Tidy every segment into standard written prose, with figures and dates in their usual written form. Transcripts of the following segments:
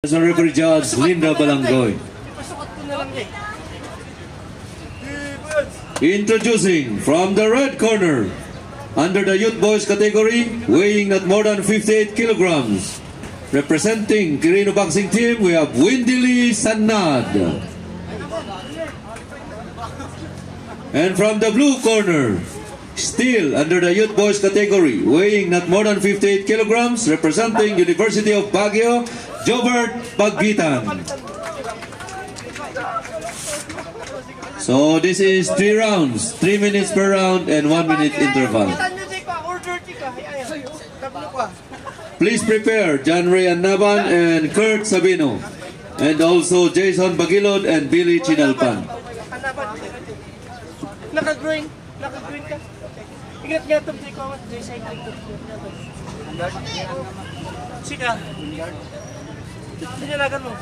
As a referee judge, Linda Balanggoy. Introducing from the red corner, under the youth boys category, weighing not more than 58 kilograms. Representing Quirino Boxing Team, we have Windili Sanad. And from the blue corner, still under the youth boys category, weighing not more than 58 kilograms, representing University of Baguio, Jobert Paggitan. So this is 3 rounds, 3 minutes per round and 1 minute interval. Please prepare John Ray Annaban and Kurt Sabino, and also Jason Bagilod and Billy Chinalpan. Naka-green ka? Ingat nga ito, Sika. Pinalagan mo.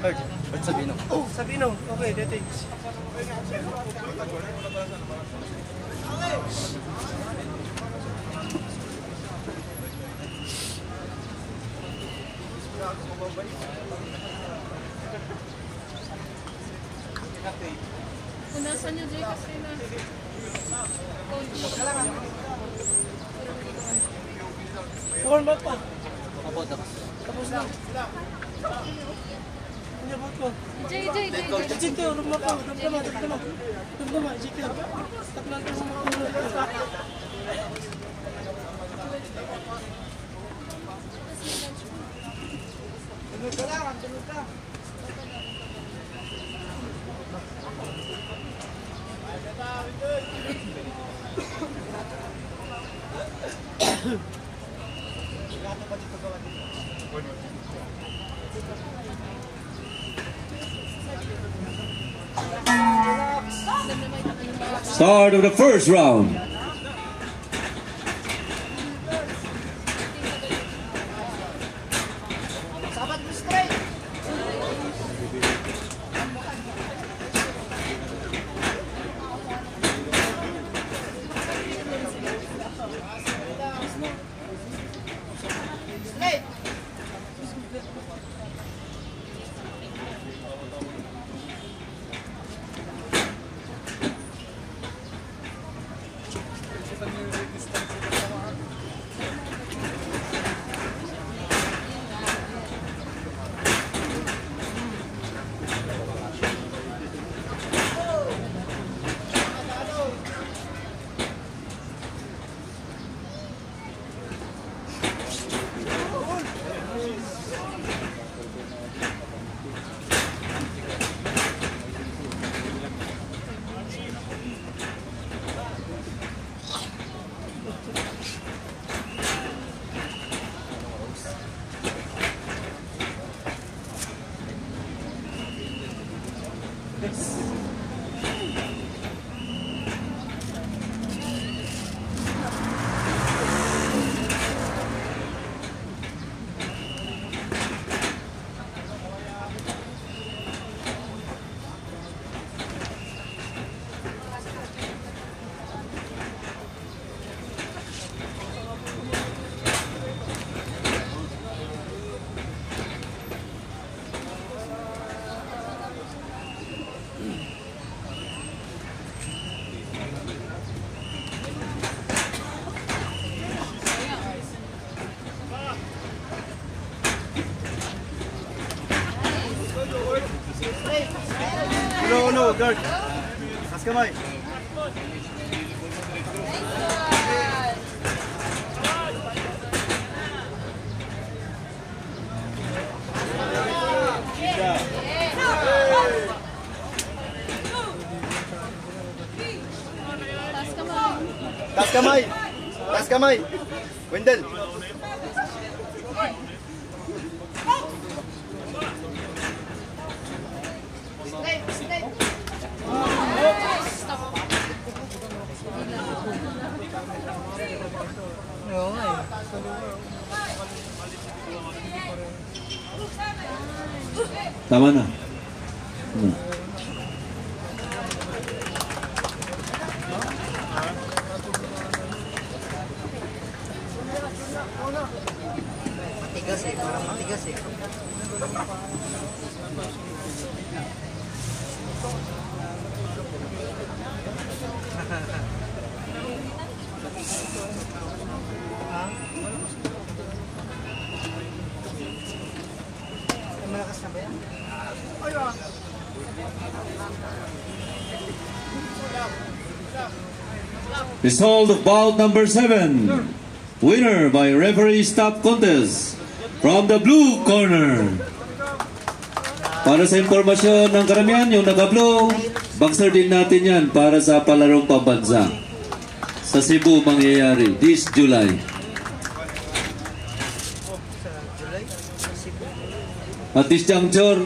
Kurt Sabino. Oh, Sabino. Okay, that is. Unasan nyo, Jay, kasi na coach. Warm up pa. Tapos na. Inyabot mo. Jay. Jay, rumah pa. Rumah, Jay. Taklan ka sa mga ulo. Tulog ka. Start of the first round. No, Kurt. Tas kamay. Tas kamay. Wendell. Tama na. Matigas eh, parang matigas eh. Result of bout number 7. Winner by referee stop contest from the blue corner. Para sa impormasyon ng karamihan, yung naka-blue, boxer din natin yan para sa palarong pambansa. Sa Cebu mangyayari this July. At this juncture,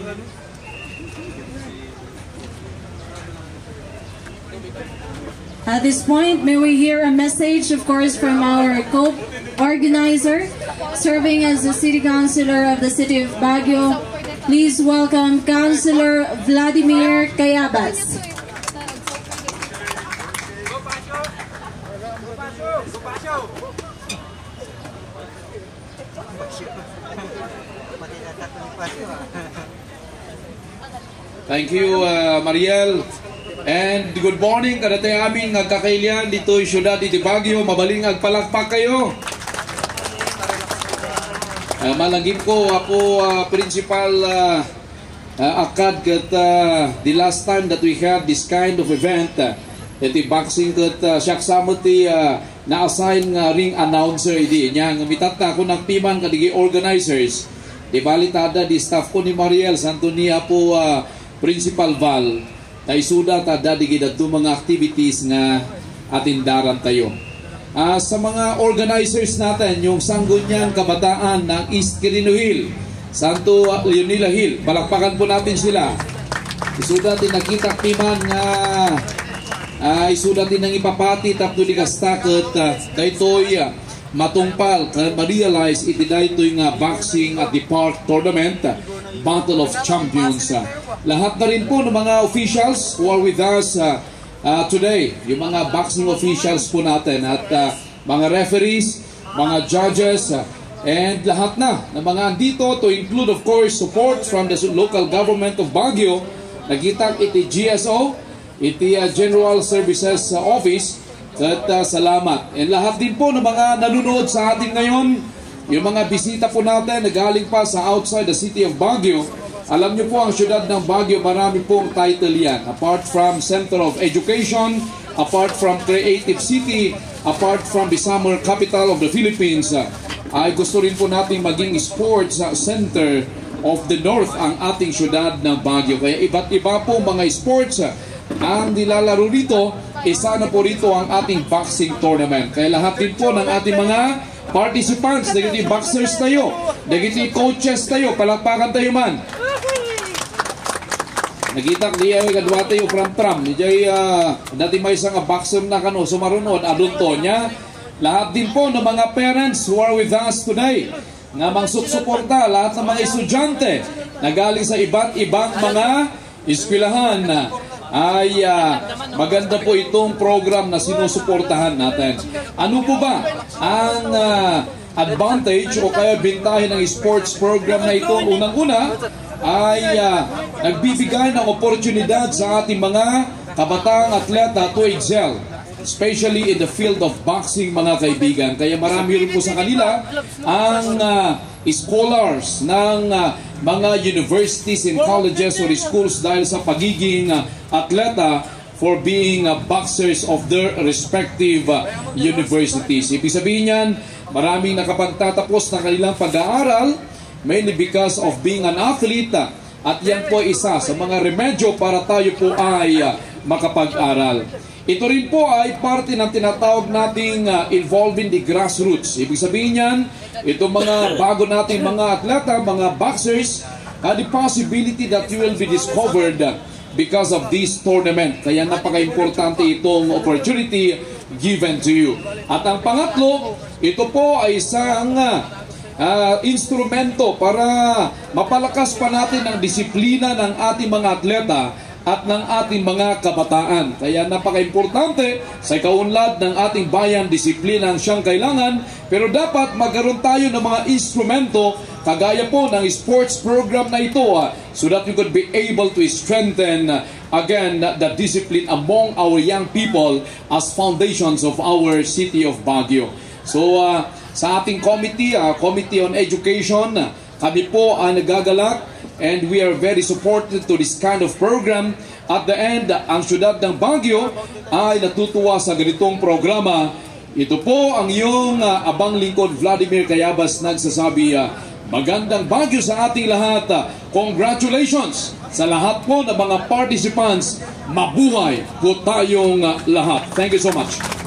at this point, may we hear a message, of course, from our co-organizer, serving as the City Councilor of the City of Baguio. Please welcome Councilor Vladimir Cayabas. Thank you, Mariel. And good morning, kadatay aming nagkakailian dito yung syudad di Baguio. Mabaling agpalakpak kayo. Malagim ko ako principal akad kat the last time that we had this kind of event. Iti boxing kat siyak samot ti na-assign ring announcer idi. Nya ngamitat na ako ng piman kadigi organizers. Di balitada di staff ko ni Mariel Santonia po Principal Val. Naisuda ta dadigid at mga activities nga atindaran tayo. Sa mga organizers natin, yung Sangguniang Kabataan ng East Quirino Hill, Santo Leonila Hill, palakpakan po natin sila. Isuda din nakita timan nga isuda din ng ipapati tapno di kastakot daytoy matungpal ma-realize iti daytoy nga boxing at the park tournament Battle of Champions. Lahat na rin po ng mga officials who are with us today, yung mga boxing officials po natin at mga referees, mga judges, and lahat na ng mga andito to include of course support from the local government of Baguio. Nagitag iti GSO, iti General Services Office, at salamat. And lahat din po ng mga nanonood sa atin ngayon, yung mga bisita po natin nagaling pa sa outside the city of Baguio. Alam niyo po ang syudad ng Baguio, marami pong title yan. Apart from Center of Education, apart from Creative City, apart from the summer capital of the Philippines, ay gusto rin po natin maging sports center of the North ang ating syudad ng Baguio. Kaya iba't iba po mga sports ang nilalaro dito. Isa na po rito ang ating boxing tournament. Kaya lahat din po ng ating mga participants, naging boxers tayo, naging coaches tayo, palakpakan tayo man. Nagitak di ay kadwa tayo from Tram. Dijay dati may isang boxer na kano sumarunod adunto niya. Lahat din po ng mga parents who are with us today nga mangsuporta, lahat ng mga estudyante na galing sa iba't ibang mga eskwelahan ay maganda po itong program na sinusuportahan natin. Ano po ba ang advantage o kaya bintahin ng sports program na ito? Unang-una ay nagbibigay ng oportunidad sa ating mga kabataang atleta to excel, especially in the field of boxing, mga kaibigan. Kaya marami rin po sa kanila ang scholars ng mga universities and colleges or schools dahil sa pagiging atleta for being boxers of their respective universities. Ibig sabihin yan, maraming nakapagtatapos ng kanilang pag-aaral mainly because of being an athlete, at yan po isa sa mga remedyo para tayo po ay makapag-aral. Ito rin po ay parte ng tinatawag nating involving the grassroots. Ibig sabihin yan, itong mga bago nating mga atleta, mga boxers, the possibility that you will be discovered because of this tournament. Kaya napaka-importante itong opportunity given to you. At ang pangatlo, ito po ay isang instrumento para mapalakas pa natin ang disiplina ng ating mga atleta at ng ating mga kabataan. Kaya napaka-importante sa kaunlad ng ating bayan, disiplina ang siyang kailangan, pero dapat magkaroon tayo ng mga instrumento kagaya po ng sports program na ito so that we could be able to strengthen again the discipline among our young people as foundations of our city of Baguio. So sa ating committee, Committee on Education, kami po ay nagagalak and we are very supportive to this kind of program. At the end, ang syudad ng Baguio ay natutuwa sa ganitong programa. Ito po ang iyong abang lingkod Vladimir Cayabas nagsasabi, magandang Baguio sa ating lahat. Congratulations sa lahat po ng mga participants. Mabuhay po tayong lahat. Thank you so much.